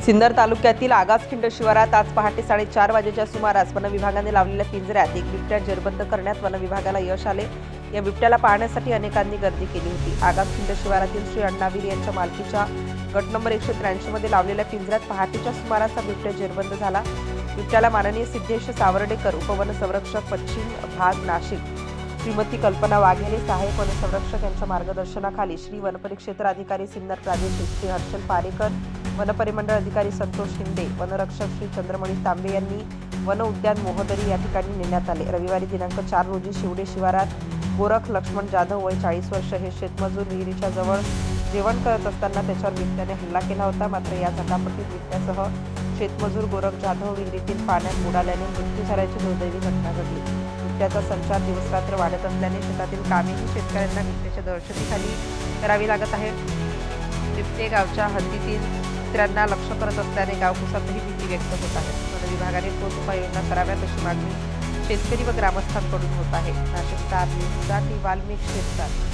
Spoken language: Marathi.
सिन्नर तालुक्यातील आगासखिंड शिवारात आज पहाटे 4:30 वाजेच्या सुमारास वन विभागाने लावलेल्या पिंजऱ्यात एक बिबट्या जेरबंद करण्यात वन विभागाला यश आले। या बिबट्याला पाहण्यासाठी अनेकांनी गर्दी केली होती। आगासखिंड शिवारातील श्री अण्णावीर यांच्या मालकीच्या गट नंबर 183 मध्ये लावलेल्या पिंजऱ्यात पहाटेच्या सुमारास हा बिबट्या जेरबंद झाला। बिबट्याला माननीय सिद्धेश सावर्डेकर, उपवन संरक्षक पश्चिम भाग नाशिक, श्रीमती कल्पना वाघेरे, सहाय्यक वन संरक्षक यांच्या मार्गदर्शनाखाली श्री वनपरिक्षेत्र अधिकारी सिन्नर प्रादेशिक श्री हर्षल पारेकर, वनपरिमंडळ अधिकारी संतोष शिंदे, वनरक्षक श्री चंद्रमणी तांबे यांनी वन उद्यान मोहदरी या ठिकाणी नेण्यात आले। रविवारी दिनांक 4 रोजी शिवडे शिवारात गोरख लक्ष्मण जाधव वय 40 वर्ष हे शेतमजूर विहिरीच्या जवळ जेवण करत असताना त्याच्यावर बिबट्याने हल्ला केला होता। मात्र या झटापटीत बिबट्यासह शेतमजूर गोरख जाधव विहिरीतील पाण्यात बुडाल्याने मृत्यू झाल्याची दुर्दैवी घटना घडली। बिबट्याचा संचार दिवसरात्र वाढत असल्याने शेतातील कामेही शेतकऱ्यांना बिबट्याच्या दहशतीखाली करावी लागत आहे। बिबटे गावच्या हद्दीतील कुत्र्यांना लक्ष्य करत असल्याने गावकुसातही भीती व्यक्त होत आहे। वन विभागाने ठोस उपाययोजना कराव्यात अशी मागणी शेतकरी व ग्रामस्थांकडून होत आहे। नाशिक स्टार न्यूजसाठी वाल्मिक शेतकर।